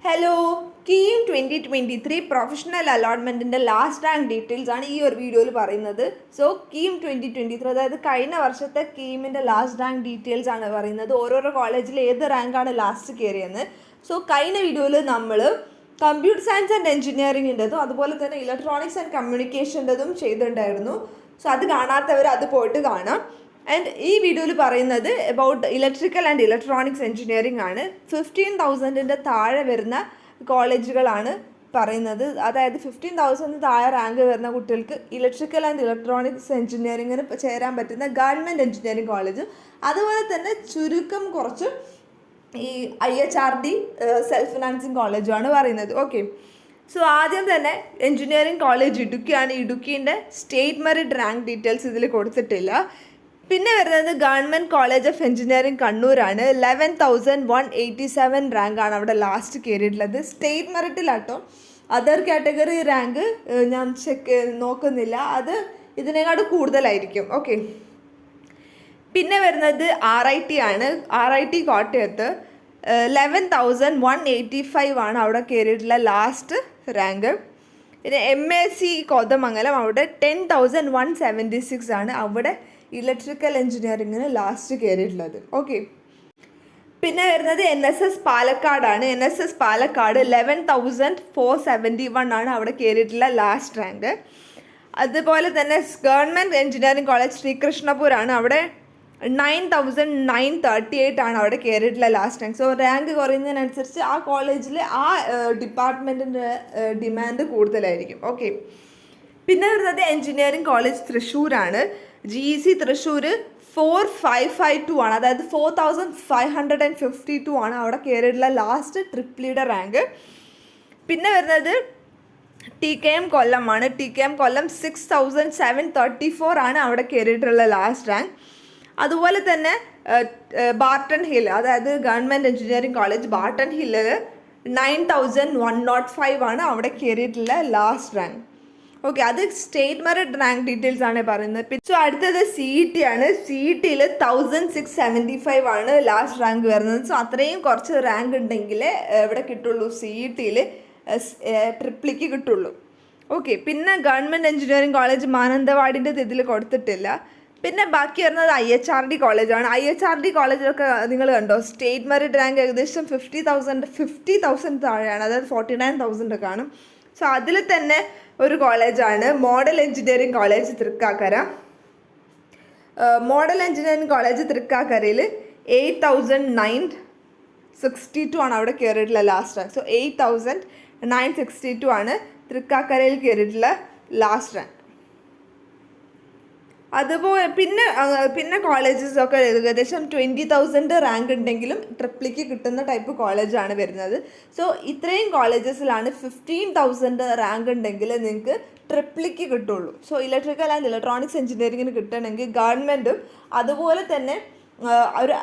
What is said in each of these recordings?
Hello, KEAM 2023 professional അലോട്ട്മെൻറ്റിൻ്റെ last rank details ആണ് ഈ ഒരു വീഡിയോയിൽ പറയുന്നത്. സോ കീം 2023, അതായത് കഴിഞ്ഞ വർഷത്തെ കീമിൻ്റെ ലാസ്റ്റ് റാങ്ക് ഡീറ്റെയിൽസ് ആണ് പറയുന്നത്. ഓരോരോ കോളേജിൽ ഏത് റാങ്കാണ് ലാസ്റ്റ് കയറിയെന്ന്. സോ കഴിഞ്ഞ വീഡിയോയിൽ നമ്മൾ കമ്പ്യൂട്ടർ സയൻസ് ആൻഡ് എഞ്ചിനീയറിങ്ങിൻ്റെതും അതുപോലെ തന്നെ ഇലക്ട്രോണിക്സ് ആൻഡ് കമ്മ്യൂണിക്കേഷൻ്റെതും ചെയ്തിട്ടുണ്ടായിരുന്നു. സോ അത് കാണാത്തവർ അത് പോയിട്ട് കാണാം. ആൻഡ് ഈ വീഡിയോയിൽ പറയുന്നത് about electrical and electronics engineering ആണ്. 15,000 താഴെ വരുന്ന കോളേജുകളാണ് പറയുന്നത്. അതായത് 15,000 താഴെ റാങ്ക് വരുന്ന കുട്ടികൾക്ക് ഇലക്ട്രിക്കൽ ആൻഡ് ഇലക്ട്രോണിക്സ് എഞ്ചിനീയറിങ്ങിന് ചേരാൻ പറ്റുന്ന ഗവൺമെൻറ് എഞ്ചിനീയറിംഗ് കോളേജും അതുപോലെ തന്നെ ചുരുക്കം കുറച്ച് ഈ IHRD സെൽഫ് ഫിനാൻസിങ് കോളേജുമാണ് പറയുന്നത്. ഓക്കെ, സോ ആദ്യം തന്നെ എഞ്ചിനീയറിംഗ് കോളേജ് ഇടുക്കിയാണ്. ഇടുക്കീൻ്റെ സ്റ്റേറ്റ് മെറിറ്റ് റാങ്ക് ഡീറ്റെയിൽസ് ഇതിൽ കൊടുത്തിട്ടില്ല. പിന്നെ വരുന്നത് ഗവൺമെൻറ് കോളേജ് ഓഫ് എഞ്ചിനീയറിംഗ് കണ്ണൂരാണ്. 11,187 റാങ്കാണ് അവിടെ ലാസ്റ്റ് കയറിയിട്ടുള്ളത്. സ്റ്റേറ്റ് മെറിറ്റിലാട്ടോ. അതർ കാറ്റഗറി റാങ്ക് ഞാൻ നോക്കുന്നില്ല, അത് ഇതിനേക്കാട് കൂടുതലായിരിക്കും. ഓക്കെ, പിന്നെ വരുന്നത് RIT ആണ്. RIT കോട്ടയത്ത് 11,185 ആണ് അവിടെ കയറിയിട്ടുള്ള ലാസ്റ്റ് റാങ്ക്. പിന്നെ MAC കോതമംഗലം അവിടെ 10,176 ആണ് അവിടെ ഇലക്ട്രിക്കൽ എഞ്ചിനീയറിങ്ങിന് ലാസ്റ്റ് കയറിയിട്ടുള്ളത്. ഓക്കെ, പിന്നെ വരുന്നത് NSS പാലക്കാടാണ്. NSS പാലക്കാട് 11,471 ആണ് അവിടെ കയറിയിട്ടുള്ള ലാസ്റ്റ് റാങ്ക്. അതുപോലെ തന്നെ ഗവൺമെൻറ് എഞ്ചിനീയറിംഗ് കോളേജ് ശ്രീകൃഷ്ണപൂരാണ്. അവിടെ 9,938 ആണ് അവിടെ കയറിയിട്ടുള്ള ലാസ്റ്റ് റാങ്ക്. സോ റാങ്ക് കുറയുന്നതിനനുസരിച്ച് ആ കോളേജിൽ ആ ഡിപ്പാർട്ട്മെൻറ്റിൻ്റെ ഡിമാൻഡ് കൂടുതലായിരിക്കും. ഓക്കെ, പിന്നെ വരുന്നത് എഞ്ചിനീയറിംഗ് കോളേജ് തൃശ്ശൂരാണ്. GEC തൃശ്ശൂർ 4,552 ആണ്, അതായത് 4,552 ആണ് അവിടെ കയറിയിട്ടുള്ള ലാസ്റ്റ് ട്രിപ്പിളിയുടെ റാങ്ക്. പിന്നെ വരുന്നത് TKM കൊല്ലമാണ്. TKM കൊല്ലം 6,734 ആണ് അവിടെ കയറിയിട്ടുള്ള ലാസ്റ്റ് റാങ്ക്. അതുപോലെ തന്നെ ബാർട്ടൺ ഹിൽ, അതായത് ഗവൺമെൻറ് എഞ്ചിനീയറിംഗ് കോളേജ് ബാർട്ടൺ ഹില്ലിൽ 9,105 ആണ് അവിടെ കയറിയിട്ടുള്ള ലാസ്റ്റ് റാങ്ക്. ഓക്കെ, അത് സ്റ്റേറ്റ് മെറിറ്റ് റാങ്ക് ഡീറ്റെയിൽസ് ആണ് പറയുന്നത്. സോ അടുത്തത് CET ആണ്. CETയിൽ 1,675 ആണ് ലാസ്റ്റ് റാങ്ക് വരുന്നത്. സോ അത്രയും കുറച്ച് റാങ്ക് ഉണ്ടെങ്കിൽ എവിടെ കിട്ടുള്ളൂ, CETയിൽ ട്രിപ്പിളിക്ക് കിട്ടുള്ളൂ. ഓക്കെ, പിന്നെ ഗവൺമെൻറ് എഞ്ചിനീയറിംഗ് കോളേജ് മാനന്തവാടിൻ്റെ ഇതിൽ കൊടുത്തിട്ടില്ല. പിന്നെ ബാക്കി വരുന്നത് IHRD കോളേജാണ്. IHRD കോളേജിലൊക്കെ നിങ്ങൾ കണ്ടോ, സ്റ്റേറ്റ് മെറിറ്റ് റാങ്ക് ഏകദേശം 50,000 താഴെയാണ്, അതായത് 49,000 കാണും. സോ അതിൽ തന്നെ ഒരു കോളേജാണ് model engineering college Thrikkakara. Model engineering college തൃക്കാക്കരയിൽ 8,962 ആണ് അവിടെ കയറിയിട്ടുള്ള ലാസ്റ്റ് റാങ്ക്. സോ 8,962 ആണ് തൃക്കാക്കരയിൽ കയറിയിട്ടുള്ള ലാസ്റ്റ് റാങ്ക്. അതുപോലെ പിന്നെ കോളേജസൊക്കെ ഏകദേശം 20,000 റാങ്ക് ഉണ്ടെങ്കിലും ട്രിപ്പിളിക്ക് കിട്ടുന്ന ടൈപ്പ് കോളേജാണ് വരുന്നത്. സോ ഇത്രയും കോളേജസിലാണ് 15,000 റാങ്ക് ഉണ്ടെങ്കിൽ നിങ്ങൾക്ക് ട്രിപ്പിളിക്ക് കിട്ടുള്ളൂ. സോ ഇലക്ട്രിക്കൽ ആൻഡ് ഇലക്ട്രോണിക്സ് എഞ്ചിനീയറിങ്ങിന് കിട്ടണമെങ്കിൽ ഗവൺമെൻറ്റും അതുപോലെ തന്നെ ഒരു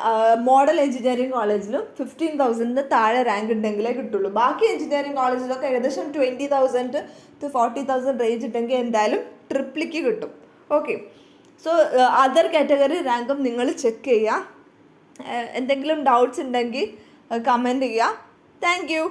മോഡൽ എഞ്ചിനീയറിംഗ് കോളേജിലും 15,000 താഴെ റാങ്ക് ഉണ്ടെങ്കിലേ കിട്ടുള്ളൂ. ബാക്കി എഞ്ചിനീയറിംഗ് കോളേജിലൊക്കെ ഏകദേശം 20,000 to 40,000 റേഞ്ച് ഉണ്ടെങ്കിൽ എന്തായാലും ട്രിപ്പിളിക്ക് കിട്ടും. ഓക്കെ, സോ അതർ കാറ്റഗറി റാങ്കും നിങ്ങൾ ചെക്ക് ചെയ്യുക. എന്തെങ്കിലും ഡൗട്ട്സ് ഉണ്ടെങ്കിൽ കമൻറ്റ് ചെയ്യുക. Thank you.